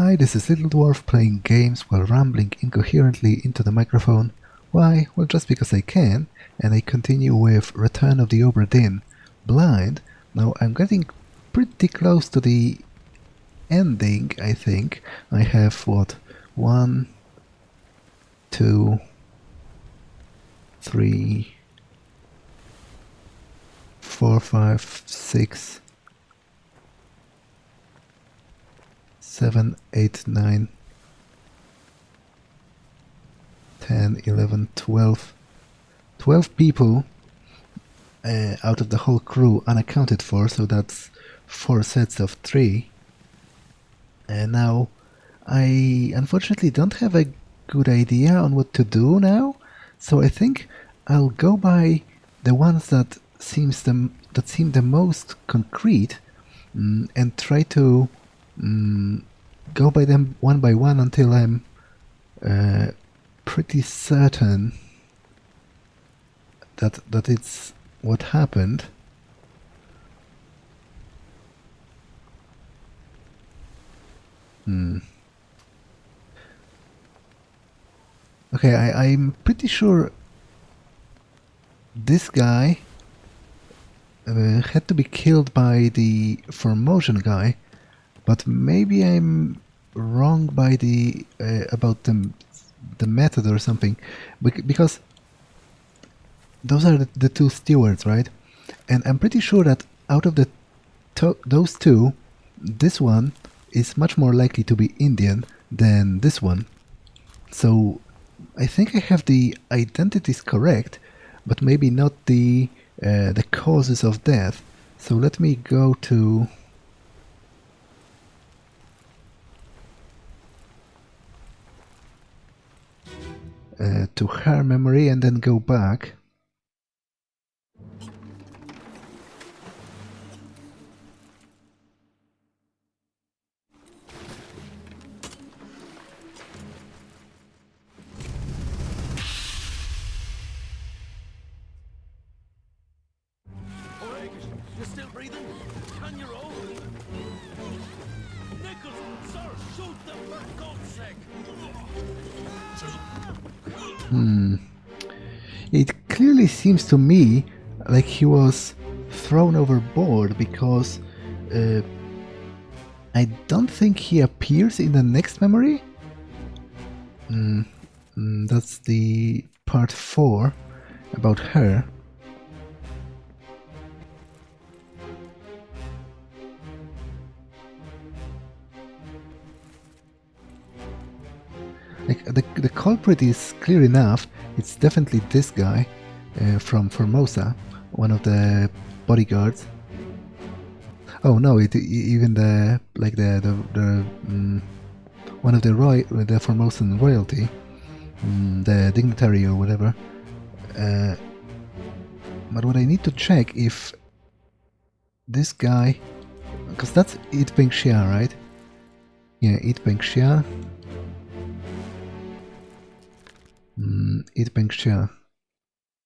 Hi, this is Little Dwarf playing games while rambling incoherently into the microphone. Why? Well, just because I can, and I continue with Return of the Obra Dinn. Blind. Now I'm getting pretty close to the ending, I think. I have, what, 1, 2, 3, 4, 5, 6, 7, 8, 9, 10, 11, 12. 12 people out of the whole crew unaccounted for, so that's 4 sets of 3. And now I unfortunately don't have a good idea on what to do now, so I think I'll go by the ones that seem the most concrete and try to go by them one by one until I'm pretty certain that it's what happened. Okay, I'm pretty sure this guy had to be killed by the Formosan guy, but maybe I'm wrong by the about the method or something, because those are the 2 stewards, right? And I'm pretty sure that out of those 2, this one is much more likely to be Indian than this one. So I think I have the identities correct, but maybe not the causes of death. So let me go to her memory and then go back. You're still breathing? Can you roll? Nichols, sir, shoot them for God's sake! It clearly seems to me like he was thrown overboard, because I don't think he appears in the next memory. That's the part 4 about her. Like the culprit is clear enough. It's definitely this guy from Formosa, one of the bodyguards. Oh no! Even the one of the Formosan royalty, the dignitary or whatever. But what I need to check if this guy, because that's It Peng Xia, right? Yeah, It Peng Xia. It Peng Xia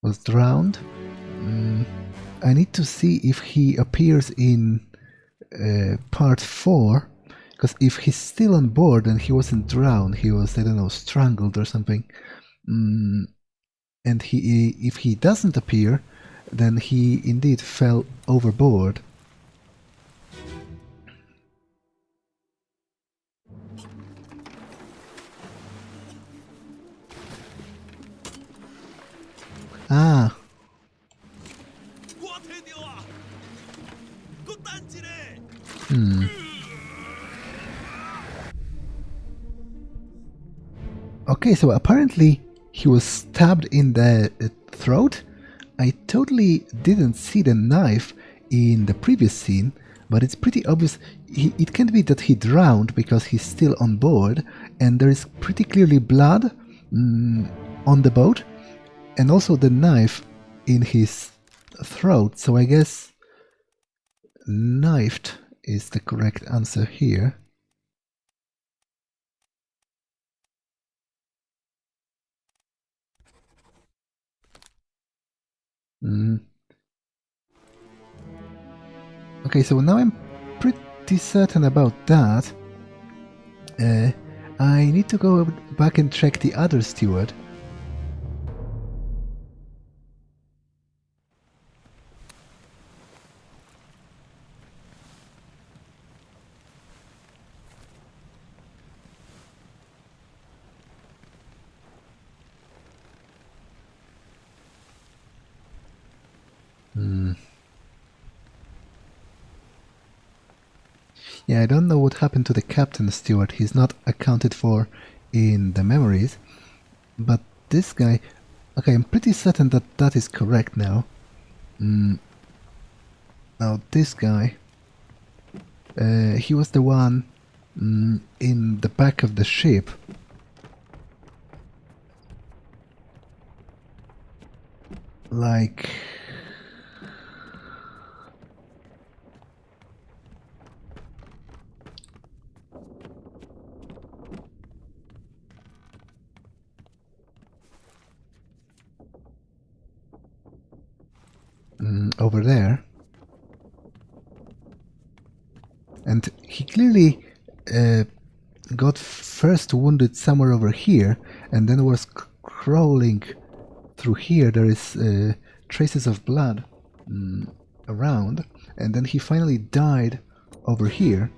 was drowned. I need to see if he appears in part 4, because if he's still on board and he wasn't drowned, he was, I don't know, strangled or something. And if he doesn't appear, then he indeed fell overboard. Ah. Okay, so apparently he was stabbed in the throat. I totally didn't see the knife in the previous scene, but it's pretty obvious. It can't be that he drowned because he's still on board, and there is pretty clearly blood on the boat, and also the knife in his throat, so I guess knifed is the correct answer here. Okay, so now I'm pretty certain about that. I need to go back and check the other steward. Yeah, I don't know what happened to the captain steward. He's not accounted for in the memories. But this guy... Okay, I'm pretty certain that that is correct now. Now this guy... he was the one in the back of the ship. Like... over there. And he clearly got first wounded somewhere over here and then was crawling through here. There is traces of blood around, and then he finally died over here.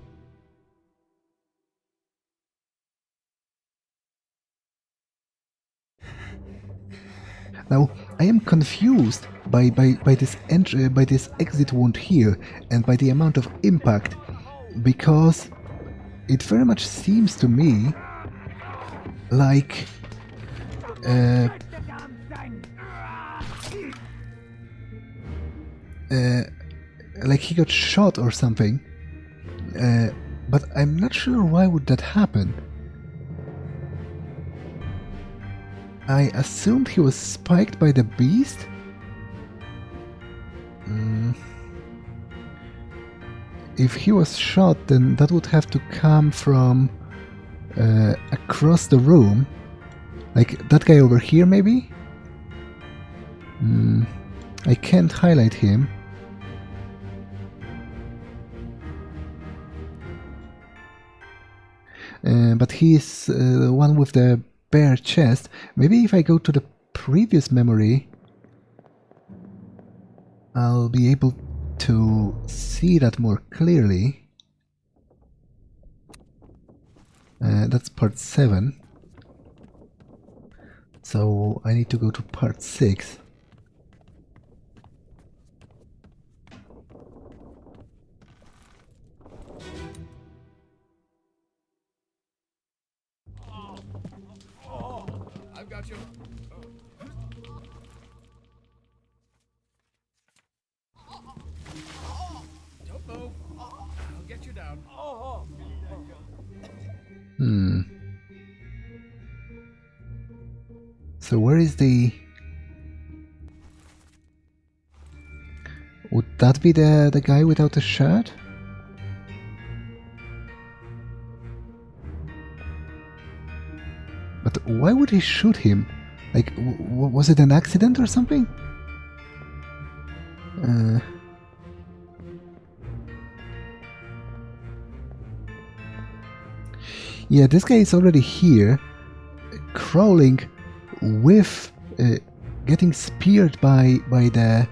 Now I am confused by this entry, by this exit wound here, and by the amount of impact, because it very much seems to me like like he got shot or something, but I'm not sure why would that happen. I assumed he was spiked by the beast? If he was shot, then that would have to come from across the room. Like that guy over here, maybe? I can't highlight him. But he's the one with the bare chest. Maybe if I go to the previous memory, I'll be able to see that more clearly. That's part 7. So I need to go to part 6. I've got you. Don't move. I'll get you down. So where is the... Would that be the guy without a shirt? But why would he shoot him? Like, was it an accident or something? Yeah, this guy is already here, crawling with, getting speared by the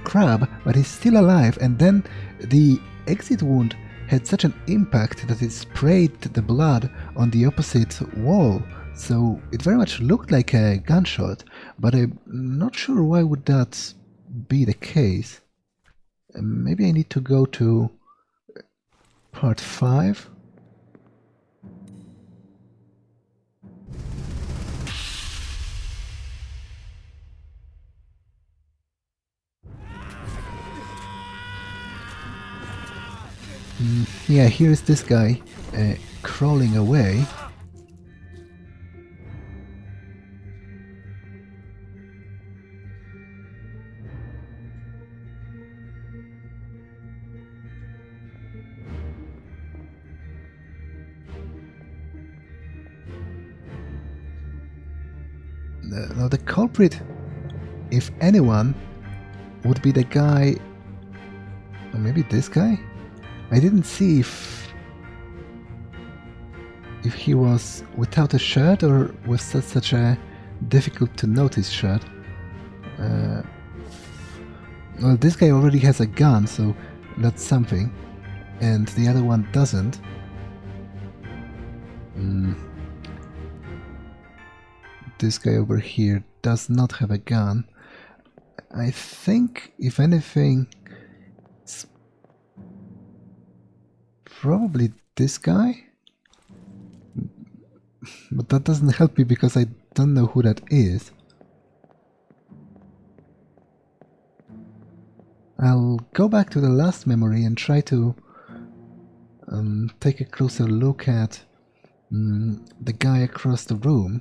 crab, but he's still alive. And then the exit wound had such an impact that it sprayed the blood on the opposite wall. So it very much looked like a gunshot, but I'm not sure why would that be the case. Maybe I need to go to part 5. Yeah, here's this guy crawling away. Now the culprit, if anyone, would be the guy, or maybe this guy? I didn't see if... if he was without a shirt or with such a difficult to notice shirt. Well, this guy already has a gun, so that's something, and the other one doesn't. This guy over here does not have a gun. I think, if anything, it's probably this guy? But that doesn't help me because I don't know who that is. I'll go back to the last memory and try to take a closer look at the guy across the room.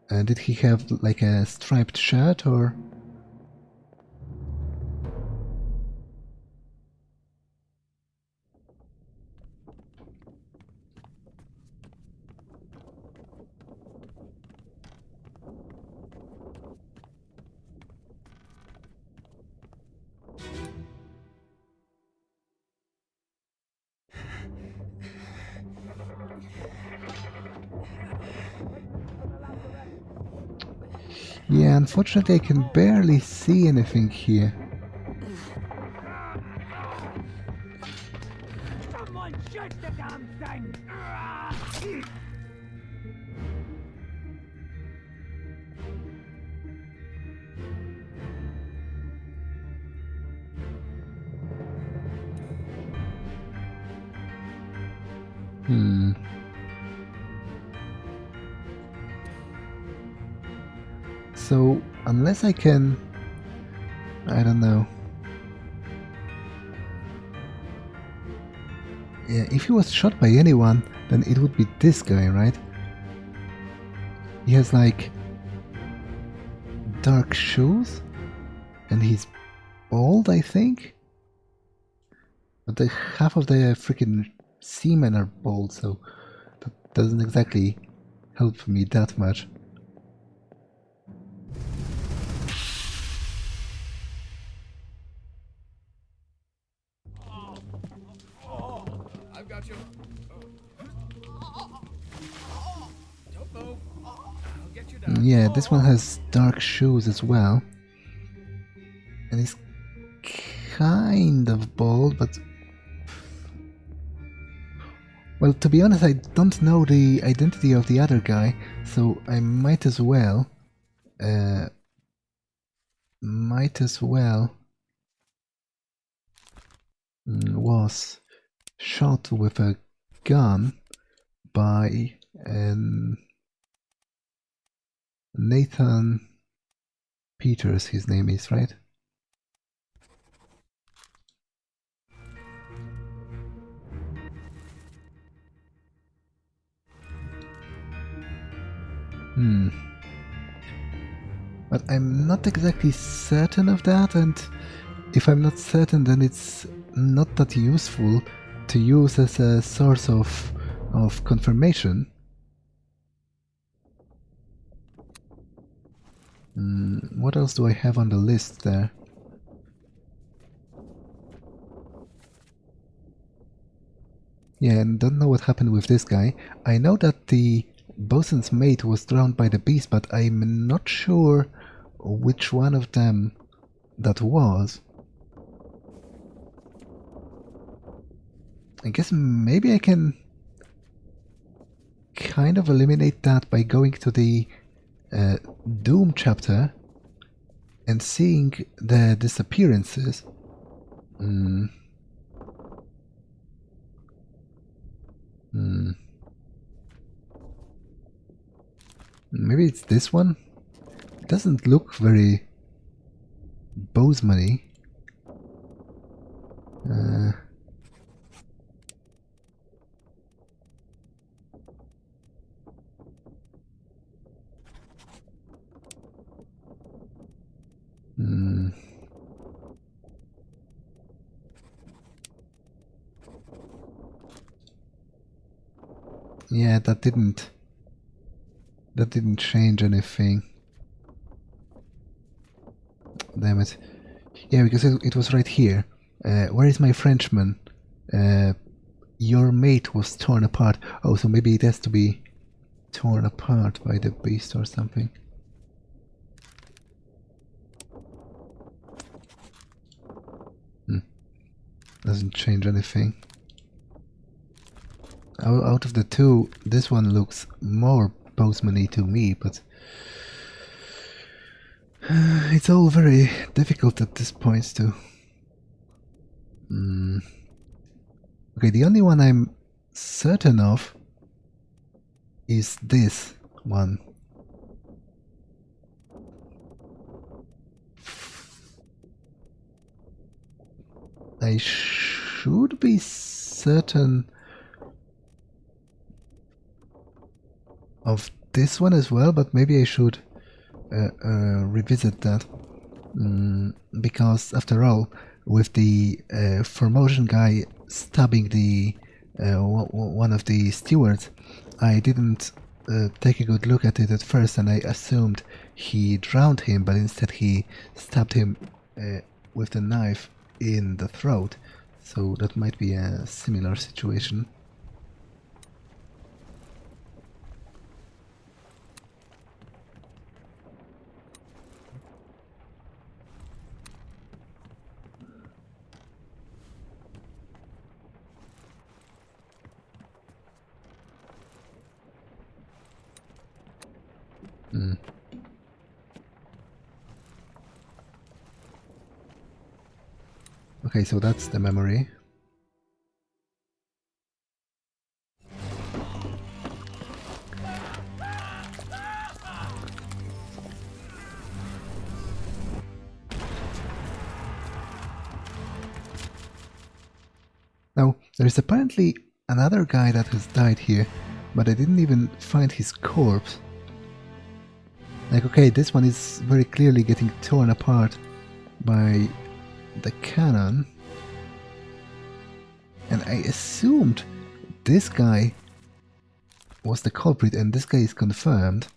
Did he have like a striped shirt or... Yeah, unfortunately I can barely see anything here. Someone shoot the damn thing! So, unless I can... I don't know. Yeah, if he was shot by anyone, then it would be this guy, right? He has like dark shoes, and he's bald, I think? But the half of the freaking seamen are bald, so that doesn't exactly help me that much. I've got you. Don't move. I'll get you down. Yeah, this one has dark shoes as well. And he's kind of bald, but... Well, to be honest, I don't know the identity of the other guy, so I might as well... was shot with a gun by Nathan Peters, his name is, right? But I'm not exactly certain of that, and if I'm not certain, then it's not that useful to use as a source of confirmation. What else do I have on the list there? Yeah, and don't know what happened with this guy. I know that the bosun's mate was drowned by the beast, but I'm not sure which one of them that was. I guess maybe I can kind of eliminate that by going to the Doom chapter and seeing the disappearances. Maybe it's this one? It doesn't look very Bozeman-y. Yeah, that didn't change anything. Damn it. Yeah, because it was right here. Where is my Frenchman? Your mate was torn apart. Oh, so maybe it has to be torn apart by the beast or something. Doesn't change anything. Out of the two, this one looks more postman-y to me, but it's all very difficult at this point too. Okay, the only one I'm certain of is this one. I should be certain of this one as well, but maybe I should revisit that. Because after all, with the Formosan guy stabbing the one of the stewards, I didn't take a good look at it at first, and I assumed he drowned him, but instead he stabbed him with the knife in the throat. So that might be a similar situation. Okay, so that's the memory. Now, there is apparently another guy that has died here, but I didn't even find his corpse. Like, okay, this one is very clearly getting torn apart by the cannon. And I assumed this guy was the culprit, and this guy is confirmed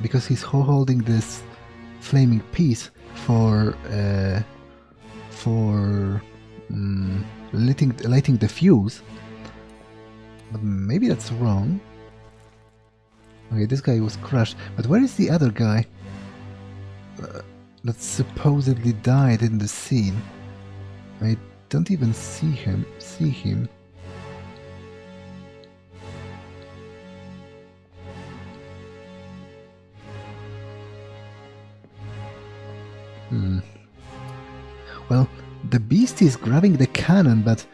because he's holding this flaming piece for lighting the fuse. But maybe that's wrong. Okay, this guy was crushed. But where is the other guy that supposedly died in the scene? I don't even see him. Well, the beast is grabbing the cannon, but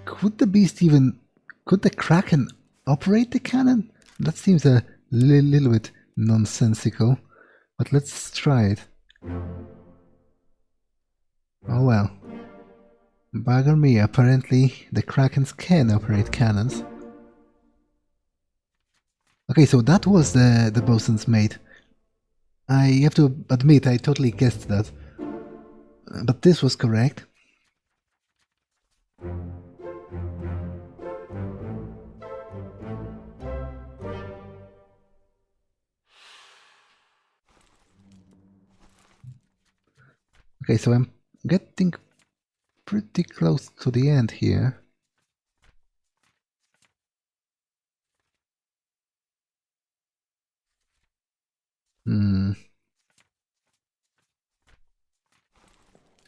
could the Kraken operate the cannon? That seems a little bit nonsensical, but let's try it. Oh well. Bugger me, apparently the Krakens can operate cannons. Okay, so that was the bosun's mate. I have to admit, I totally guessed that. But this was correct. Okay, so I'm getting pretty close to the end here.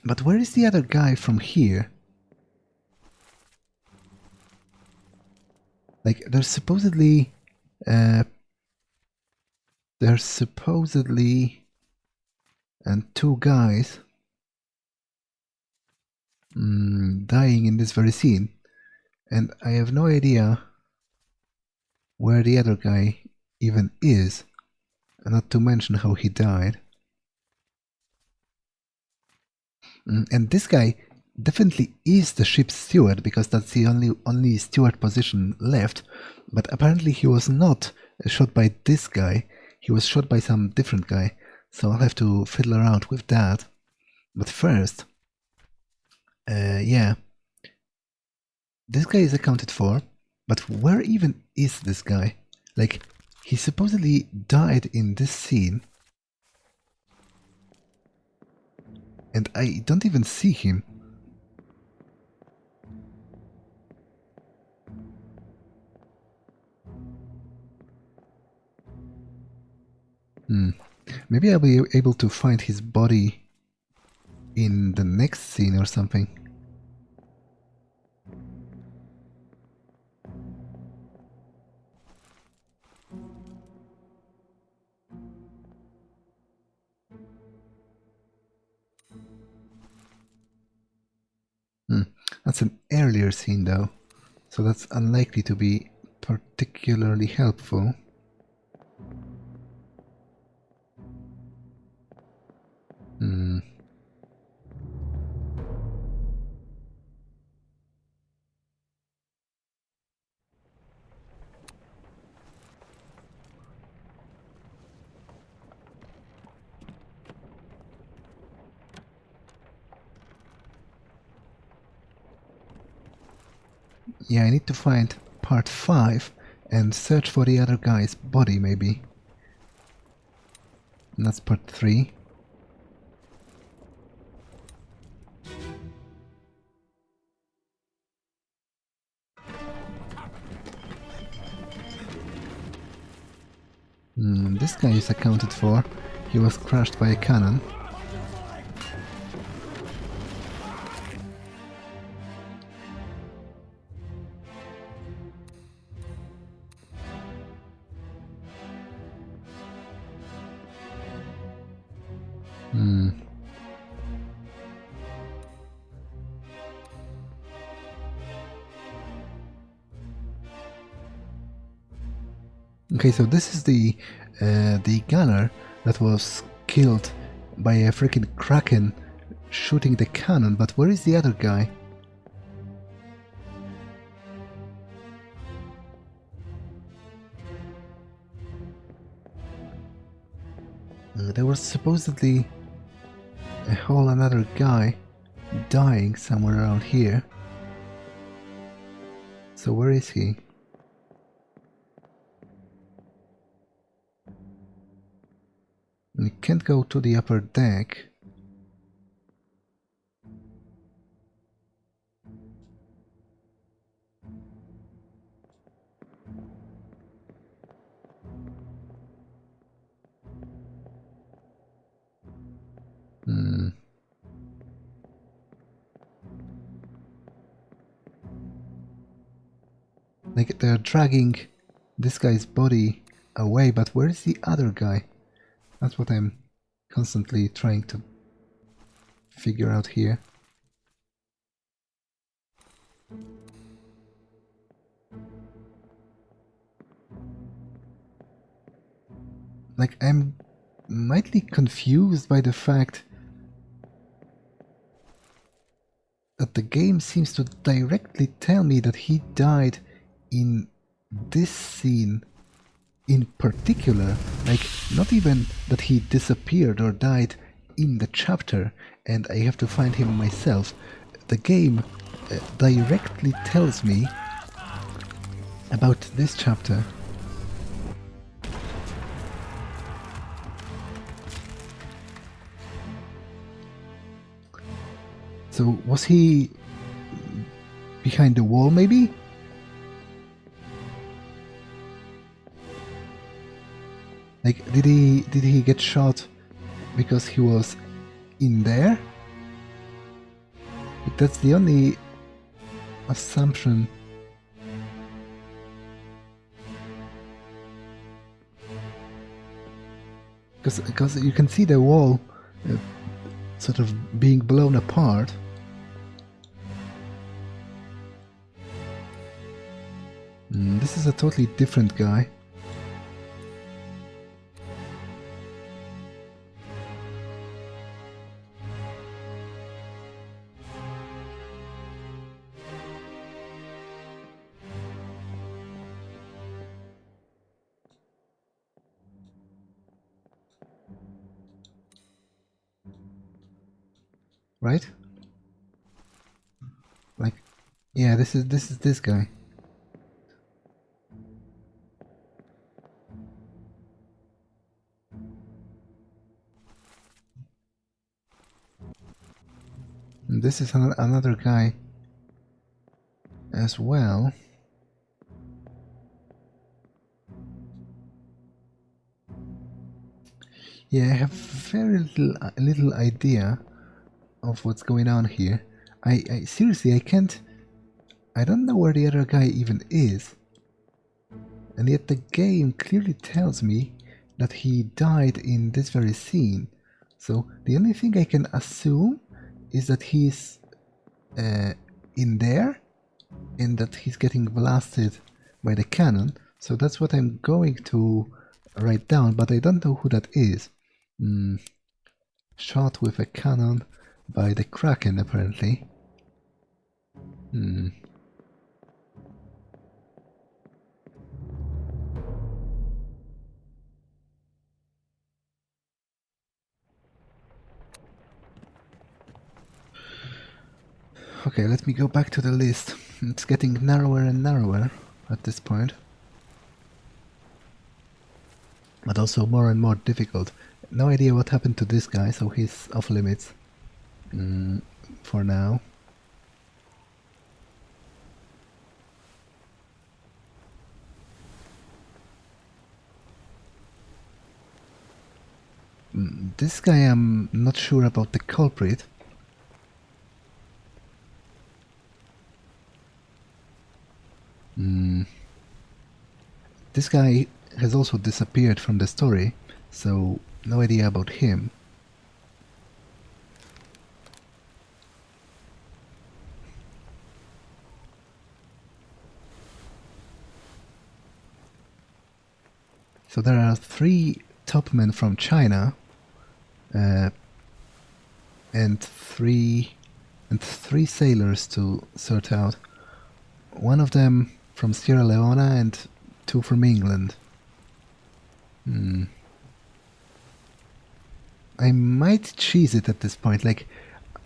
But where is the other guy from here? Like, there's supposedly and two guys dying in this very scene, and I have no idea where the other guy even is, not to mention how he died. And this guy definitely is the ship's steward, because that's the only steward position left, but apparently he was not shot by this guy, he was shot by some different guy, so I'll have to fiddle around with that. But first, yeah, this guy is accounted for, but where even is this guy? Like, he supposedly died in this scene, and I don't even see him. Maybe I'll be able to find his body in the next scene or something. That's an earlier scene though, so that's unlikely to be particularly helpful. Yeah, I need to find part 5 and search for the other guy's body, maybe. And that's part 3. This guy is accounted for. He was crushed by a cannon. Okay, so this is the gunner that was killed by a freaking Kraken shooting the cannon, but where is the other guy? There was supposedly a whole another guy dying somewhere around here. So where is he? We can't go to the upper deck. Like they're dragging this guy's body away, but where is the other guy? That's what I'm constantly trying to figure out here. Like I'm mightily confused by the fact that the game seems to directly tell me that he died in this scene in particular, like not even that he disappeared or died in the chapter and I have to find him myself. The game directly tells me about this chapter. So was he behind the wall maybe? Like did he get shot because he was in there? Like, that's the only assumption. Because you can see the wall sort of being blown apart. This is a totally different guy. Right? Like, yeah, this is this guy. And this is another guy as well. Yeah, I have very little idea of what's going on here. I seriously, I can't... I don't know where the other guy even is. And yet the game clearly tells me that he died in this very scene. So the only thing I can assume is that he's in there and that he's getting blasted by the cannon. So that's what I'm going to write down, but I don't know who that is. Shot with a cannon by the Kraken, apparently. Okay, let me go back to the list. It's getting narrower and narrower at this point. But also more and more difficult. No idea what happened to this guy, so he's off limits. For now. This guy, I'm not sure about the culprit. This guy has also disappeared from the story, so no idea about him. So there are 3 topmen from China, and three sailors to sort out. One of them from Sierra Leone and 2 from England. I might cheese it at this point. Like,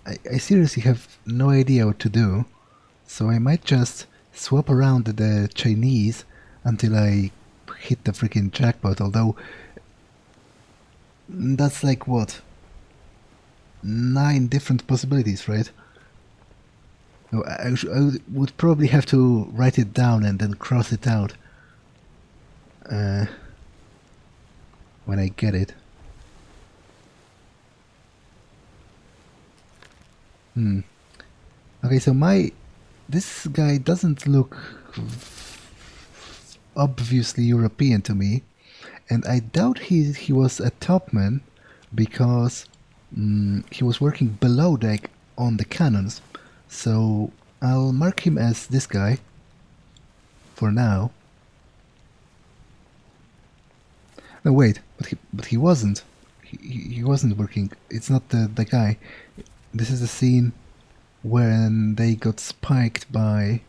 I seriously have no idea what to do, so I might just swap around the Chinese until I hit the freaking jackpot. Although that's like what, 9 different possibilities, right? No, I would probably have to write it down and then cross it out when I get it. Okay, so this guy doesn't look obviously European to me, and I doubt he was a topman because he was working below deck on the cannons. So I'll mark him as this guy for now. No, wait, but he wasn't. He wasn't working. It's not the guy. This is the scene when they got spiked by...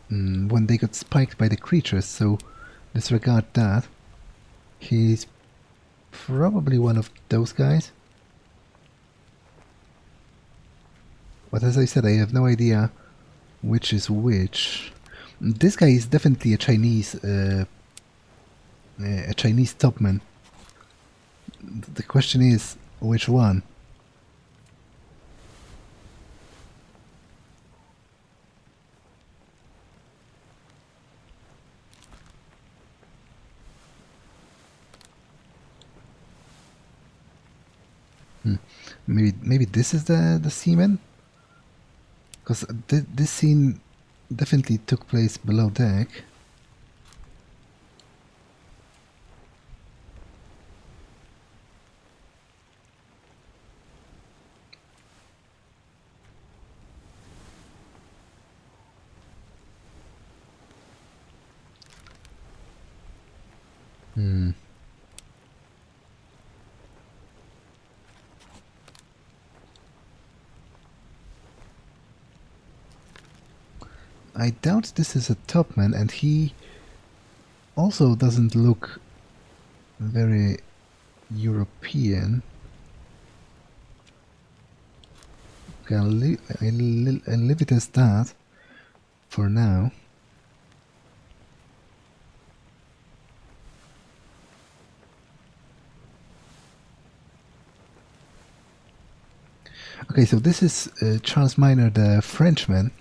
when they got spiked by the creatures, so disregard that. He's probably one of those guys. But as I said, I have no idea which is which. This guy is definitely a Chinese topman. The question is, which one? Maybe this is the seaman? Because this scene definitely took place below deck. I doubt this is a topman, and he also doesn't look very European. Okay, I'll leave it as that for now. Okay, so this is Charles Miner, the Frenchman.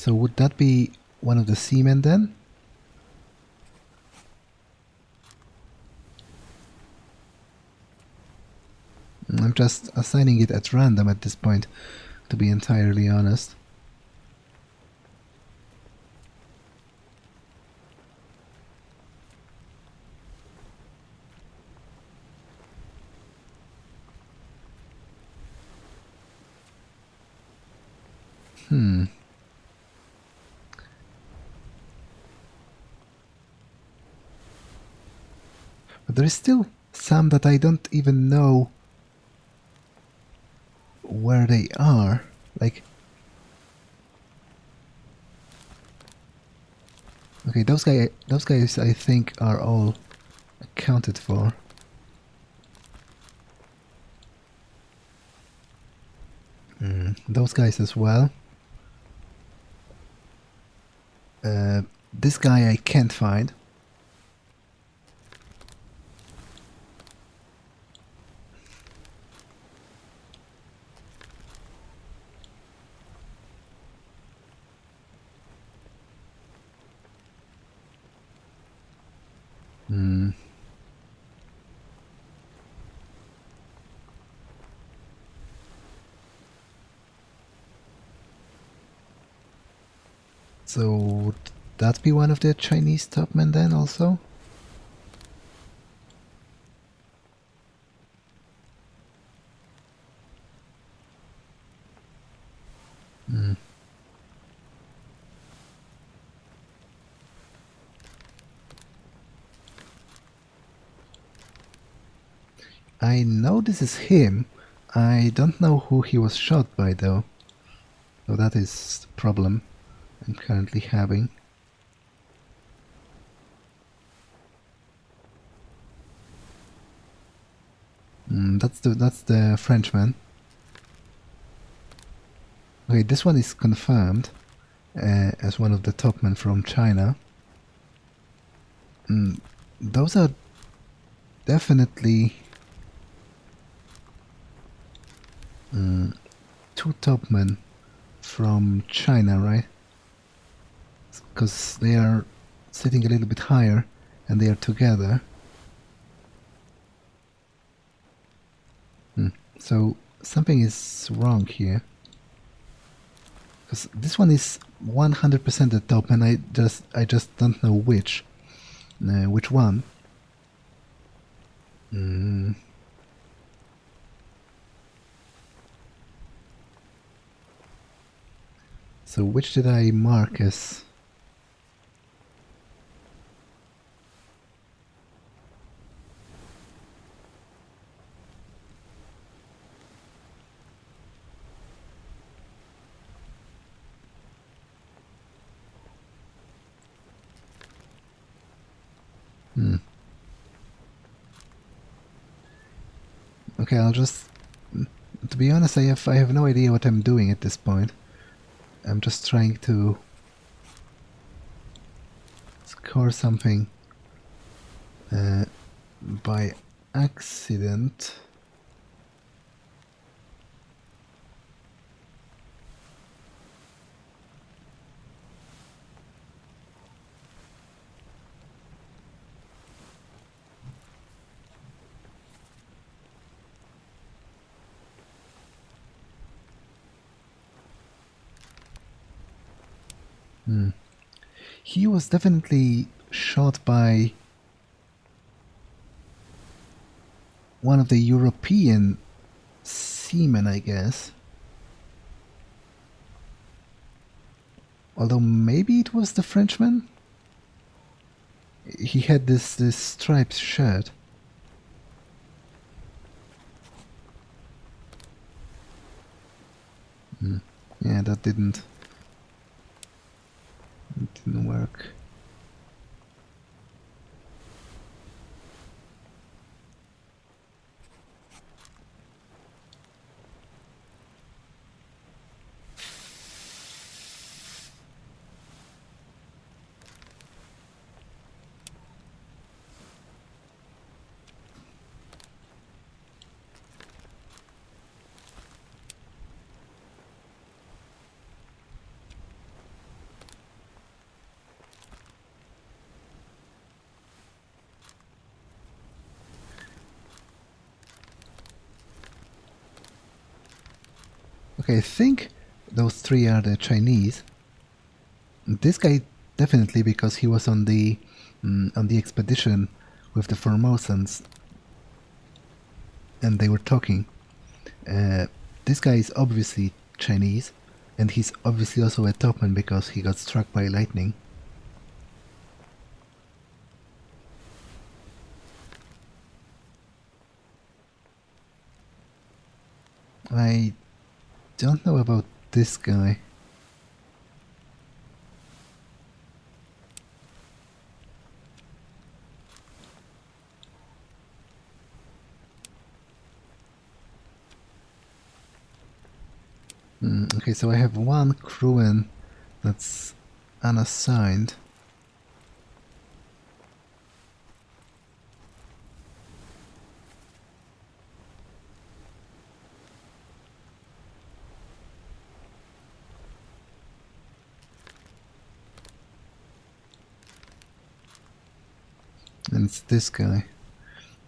So would that be one of the seamen then? I'm just assigning it at random at this point, to be entirely honest. But there is still some that I don't even know where they are. Like, okay, those guys I think are all accounted for. Those guys as well. This guy I can't find. So would that be one of the Chinese topmen then also? I know this is him. I don't know who he was shot by though. So that is the problem I'm currently having. That's the Frenchman. Okay, this one is confirmed as one of the top men from China. Those are definitely two top men from China, right? Because they are sitting a little bit higher and they are together. So something is wrong here. Because this one is 100% the top, and I just don't know which one. So which did I mark as? Okay, I'll just... To be honest, I have no idea what I'm doing at this point. I'm just trying to score something by accident. He was definitely shot by one of the European seamen, I guess. Although maybe it was the Frenchman? He had this striped shirt. Yeah, that didn't work. Okay, I think those three are the Chinese. This guy definitely, because he was on the expedition with the Formosans, and they were talking. This guy is obviously Chinese, and he's obviously also a topman because he got struck by lightning. I don't know about this guy. Okay, so I have one crewman that's unassigned. And it's this guy.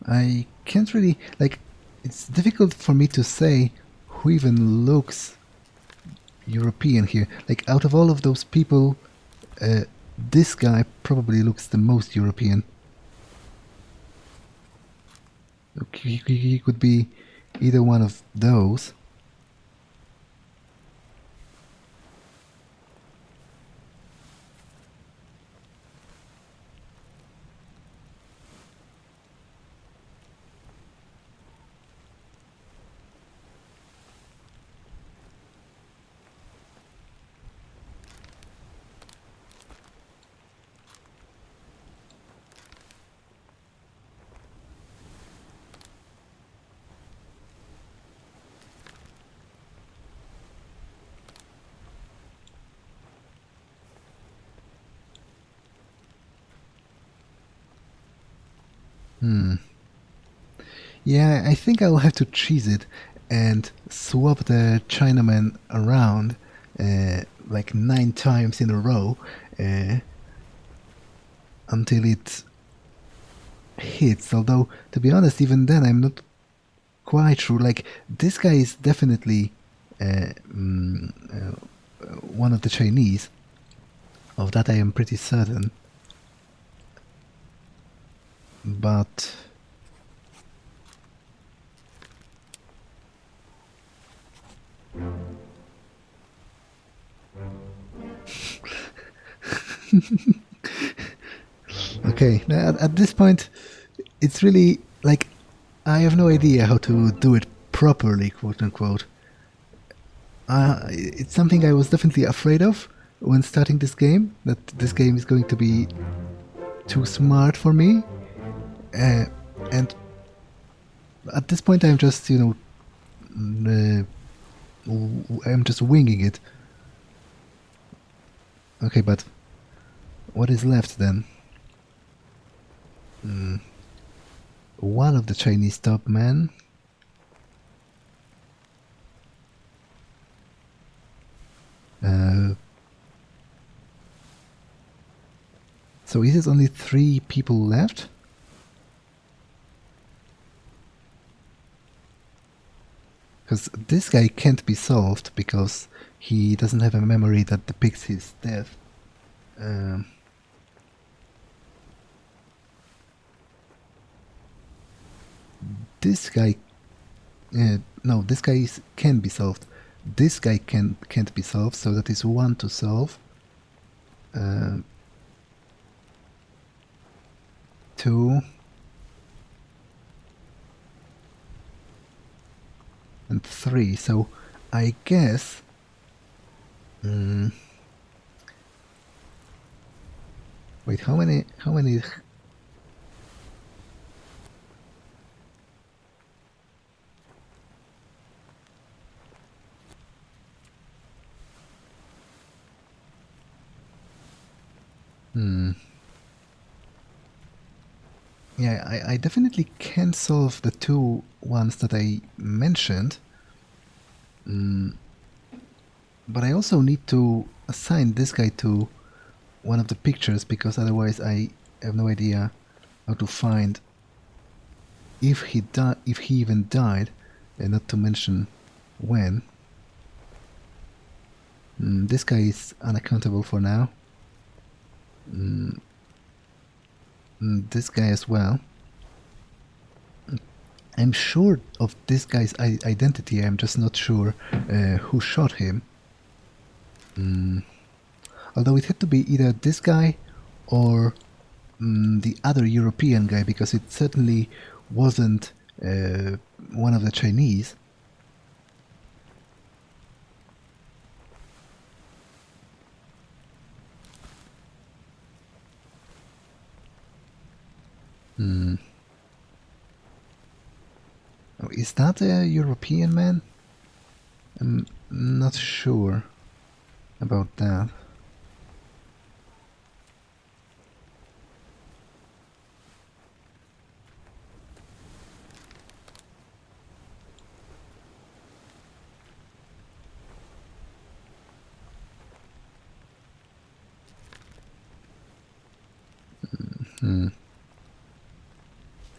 I can't really, like, it's difficult for me to say who even looks European here. Like, out of all of those people, this guy probably looks the most European. He could be either one of those. Yeah, I think I will have to cheese it and swap the Chinaman around like 9 times in a row until it hits. Although, to be honest, even then I'm not quite sure. Like, this guy is definitely one of the Chinese. Of that I am pretty certain. But okay, at this point, it's really like I have no idea how to do it properly, quote unquote. It's something I was definitely afraid of when starting this game, that this game is going to be too smart for me. And at this point, I'm just, I'm just winging it. Okay, but what is left then? One of the Chinese top men. So is it only 3 people left? Because this guy can't be solved because he doesn't have a memory that depicts his death. This guy... no, this guy can be solved. This guy can't be solved, so that is 1 to solve. 2. And 3. So I guess... wait, how many... Yeah, I definitely can solve the 2 ones that I mentioned. But I also need to assign this guy to one of the pictures, because otherwise I have no idea how to find if he even died, and not to mention when. This guy is unaccountable for now. This guy as well. I'm sure of this guy's identity, I'm just not sure who shot him. Although it had to be either this guy or the other European guy, because it certainly wasn't one of the Chinese. Oh, is that a European man? I'm not sure about that.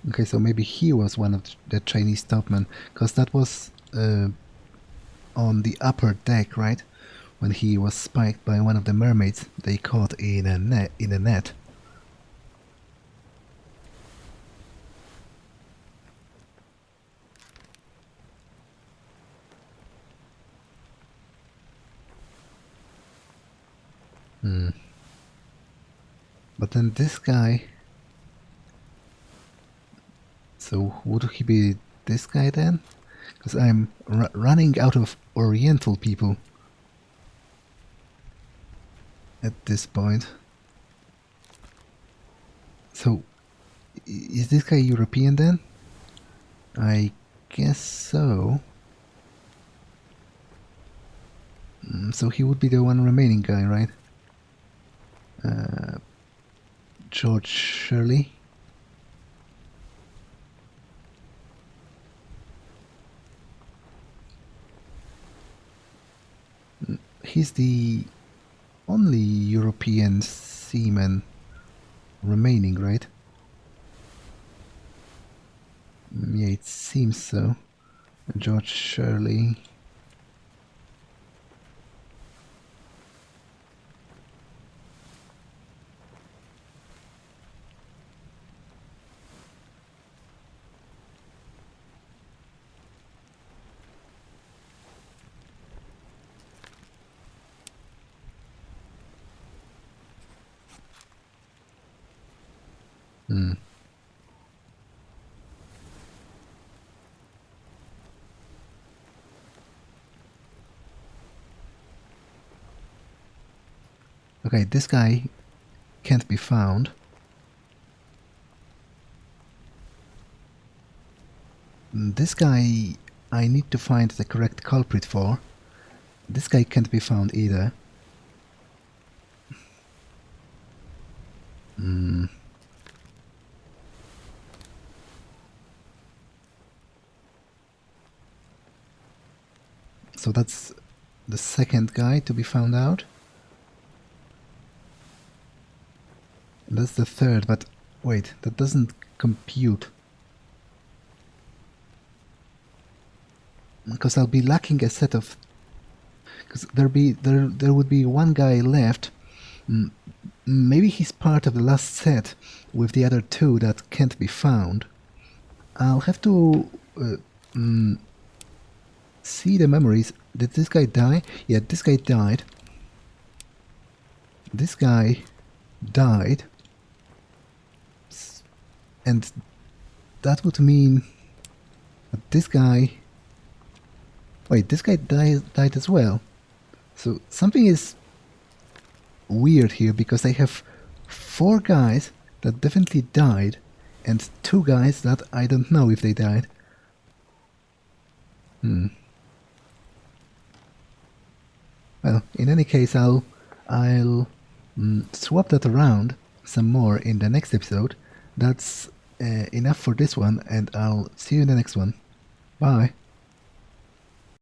Okay, so maybe he was one of the Chinese topmen, because that was on the upper deck, right? When he was spiked by one of the mermaids they caught in a net. But then this guy... So would he be this guy then? Because I'm running out of Oriental people at this point. So, is this guy European then? I guess so. So he would be the one remaining guy, right? George Shirley. He's the only European seaman remaining, right? Yeah, it seems so. George Shirley. Okay, this guy can't be found. This guy I need to find the correct culprit for. This guy can't be found either. So that's the second guy to be found out. That's the third, but wait, that doesn't compute. Because I'll be lacking a set of... Because there would be one guy left. Maybe he's part of the last set with the other two that can't be found. I'll have to see the memories. Did this guy die? Yeah, this guy died. This guy died. And that would mean that this guy... Wait, this guy died as well. So something is weird here, because I have 4 guys that definitely died and 2 guys that I don't know if they died. Well, in any case, I'll swap that around some more in the next episode. That's enough for this one, and I'll see you in the next one. Bye.